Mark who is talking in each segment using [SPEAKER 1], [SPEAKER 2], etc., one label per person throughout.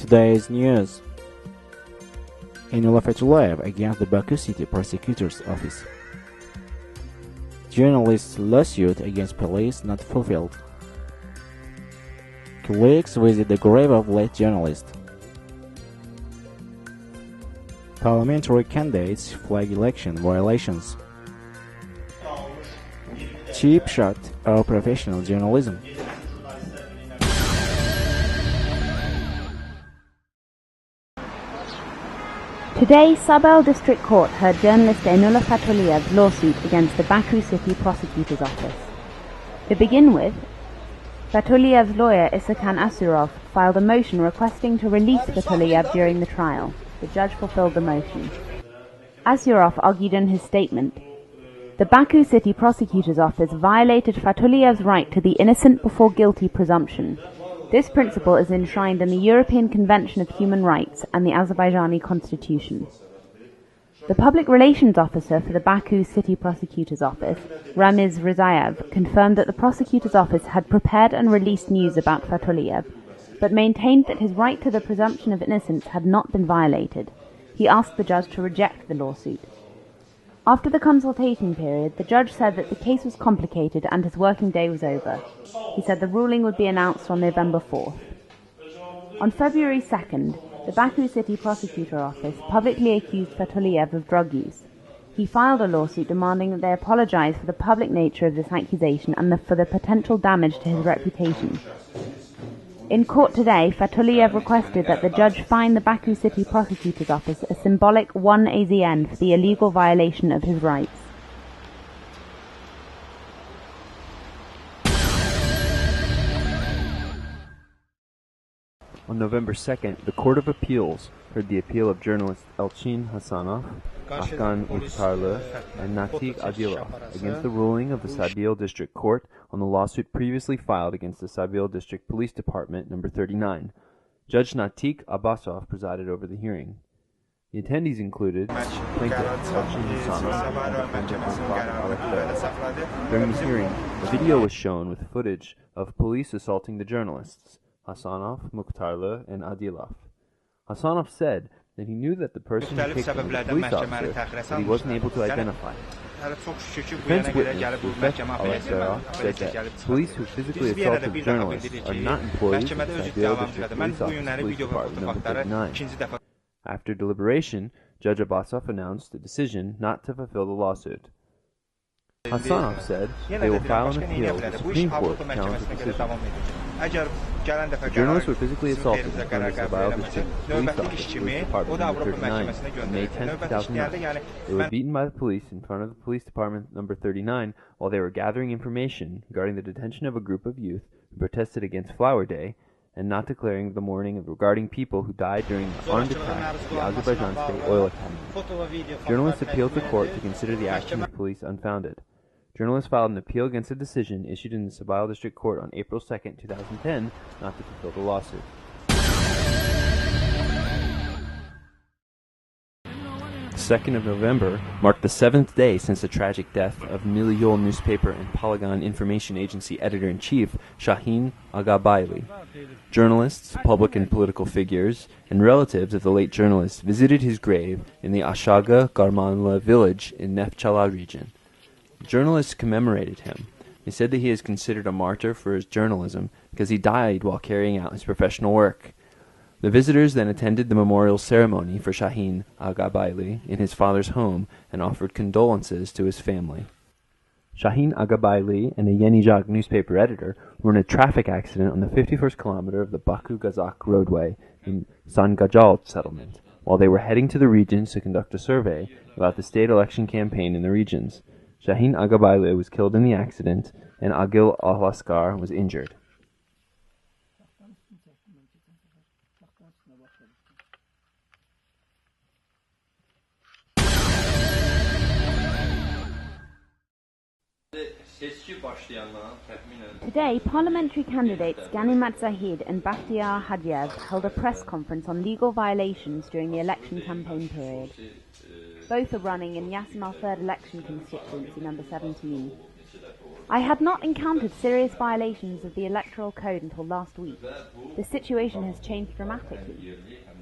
[SPEAKER 1] Today's news. Enula Fatullayev against the Baku City Prosecutor's Office. Journalist's lawsuit against police not fulfilled. Colleagues visit the grave of late journalist. Parliamentary candidates flag election violations. Cheap shot of professional journalism.
[SPEAKER 2] Today, Sabel District Court heard journalist Enula Fatulleyev's lawsuit against the Baku City Prosecutor's Office. To begin with, Fatulleyev's lawyer Isakan Asurov filed a motion requesting to release Fatulleyev during the trial. The judge fulfilled the motion. Asurov argued in his statement, "The Baku City Prosecutor's Office violated Fatulleyev's right to the innocent before guilty presumption. This principle is enshrined in the European Convention of Human Rights and the Azerbaijani Constitution." The public relations officer for the Baku City Prosecutor's Office, Ramiz Rizayev, confirmed that the prosecutor's office had prepared and released news about Fatulleyev, but maintained that his right to the presumption of innocence had not been violated. He asked the judge to reject the lawsuit. After the consultation period, the judge said that the case was complicated and his working day was over. He said the ruling would be announced on November 4th. On February 2nd, the Baku City Prosecutor Office publicly accused Fatulleyev of drug use. He filed a lawsuit demanding that they apologize for the public nature of this accusation and for the potential damage to his reputation. In court today, Fatulleyev requested that the judge fine the Baku City Prosecutor's Office a symbolic 1 AZN for the illegal violation of his rights.
[SPEAKER 3] On November 2nd, the Court of Appeals heard the appeal of journalists Elchin Hasanov, Afgan Mukhtarlı, and Natik Adilov against the ruling of the Sabeel District Court on the lawsuit previously filed against the Sabeel District Police Department No. 39. Judge Natik Abbasov presided over the hearing. The attendees included plaintiff Elchin Hasanov and defendant Mukhtar. During the hearing, a video was shown with footage of police assaulting the journalists, Hasanov, Mukhtarlı, and Adilov. Hasanov said that he knew that the person who kicked him was a police officer, but he wasn't able to identify him. Defense witness Rufet Alexera said that police who physically assaulted the journalists are not employees of the Sabeel District Police Office Police Department No. 39. After deliberation, Judge Abbasov announced a decision not to fulfill the lawsuit. Hasanov said they will file an appeal with the Supreme Court to challenge the decision. The journalists were physically assaulted in front of the Sabeel District Police Office Police Department No. 39 on May 10, 2009. They were beaten by the police in front of the Police Department No. 39 while they were gathering information regarding the detention of a group of youth who protested against Flower Day and not declaring the mourning regarding people who died during the armed attack at the Azerbaijan State Oil Academy. Journalists appealed to court to consider the action of police unfounded. Journalists filed an appeal against a decision issued in the Sabeel District Court on April 2, 2010, not to fulfill the lawsuit. The 2nd of November marked the 7th day since the tragic death of Milliyol newspaper and Polygon Information Agency editor-in-chief Shaheen Agabayli. Journalists, public and political figures, and relatives of the late journalist visited his grave in the Ashaga Garmanla village in Neftchala region. Journalists commemorated him. They said that he is considered a martyr for his journalism because he died while carrying out his professional work. The visitors then attended the memorial ceremony for Shaheen Agabayli in his father's home and offered condolences to his family. Shaheen Agabayli and a Yenijak newspaper editor were in a traffic accident on the 51st kilometer of the Baku-Gazak roadway in Sangajal settlement while they were heading to the regions to conduct a survey about the state election campaign in the regions. Shaheen Agabayli was killed in the accident, and Agil Al-Askar was injured.
[SPEAKER 2] Today, parliamentary candidates Ganimat Zahid and Bakhtiar Hadiev held a press conference on legal violations during the election campaign period. Both are running in Yasemal 3rd election constituency number 17. I had not encountered serious violations of the electoral code until last week. The situation has changed dramatically.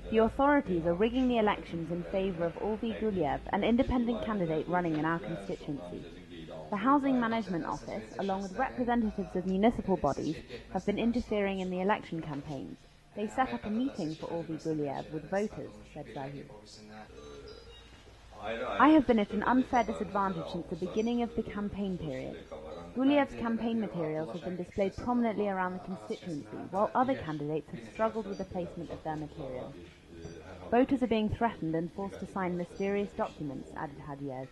[SPEAKER 2] The authorities are rigging the elections in favour of Ulvi Guliev, an independent candidate running in our constituency. The Housing Management Office, along with representatives of municipal bodies, have been interfering in the election campaigns. They set up a meeting for Ulvi Guliev with voters, said Zahir. I have been at an unfair disadvantage since the beginning of the campaign period. Guliev's campaign materials have been displayed prominently around the constituency, while other candidates have struggled with the placement of their material. Voters are being threatened and forced to sign mysterious documents, added Hadiev.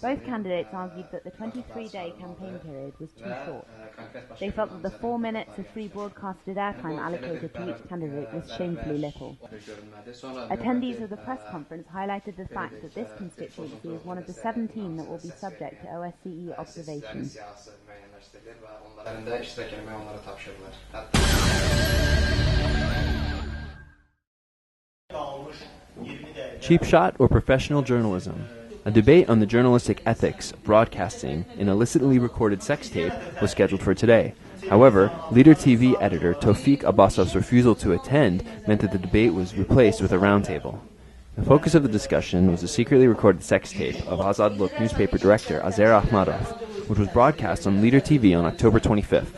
[SPEAKER 2] Both candidates argued that the 23-day campaign period was too short. They felt that the 4 minutes of free broadcasted airtime allocated to each candidate was shamefully little. Attendees of the press conference highlighted the fact that this constituency is one of the 17 that will be subject to OSCE observation.
[SPEAKER 3] Cheap shot or professional journalism? A debate on the journalistic ethics of broadcasting an illicitly recorded sex tape was scheduled for today. However, Leader TV editor Tawfiq Abbasov's refusal to attend meant that the debate was replaced with a roundtable. The focus of the discussion was a secretly recorded sex tape of Azad Look newspaper director Azer Ahmadov, which was broadcast on Leader TV on October 25th.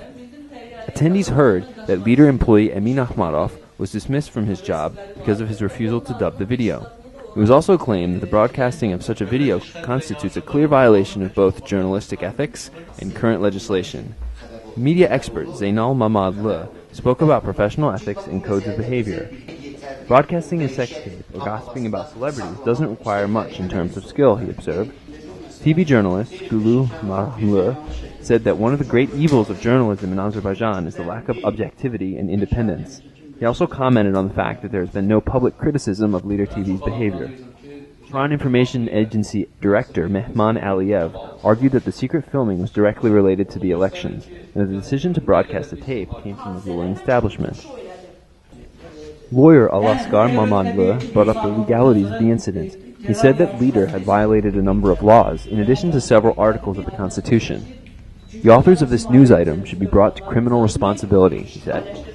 [SPEAKER 3] Attendees heard that Leader employee Emin Ahmadov was dismissed from his job because of his refusal to dub the video. It was also claimed that the broadcasting of such a video constitutes a clear violation of both journalistic ethics and current legislation. Media expert Zainal Mamadli spoke about professional ethics and codes of behavior. Broadcasting a sex tape or gossiping about celebrities doesn't require much in terms of skill, he observed. TV journalist Gulu Mahmur said that one of the great evils of journalism in Azerbaijan is the lack of objectivity and independence. He also commented on the fact that there has been no public criticism of Leader TV's behavior. Tehran Information Agency Director Mehman Aliyev argued that the secret filming was directly related to the elections, and that the decision to broadcast the tape came from the ruling establishment. Lawyer Alaskar Mamadli brought up the legalities of the incident. He said that Leader had violated a number of laws, in addition to several articles of the Constitution. The authors of this news item should be brought to criminal responsibility, he said.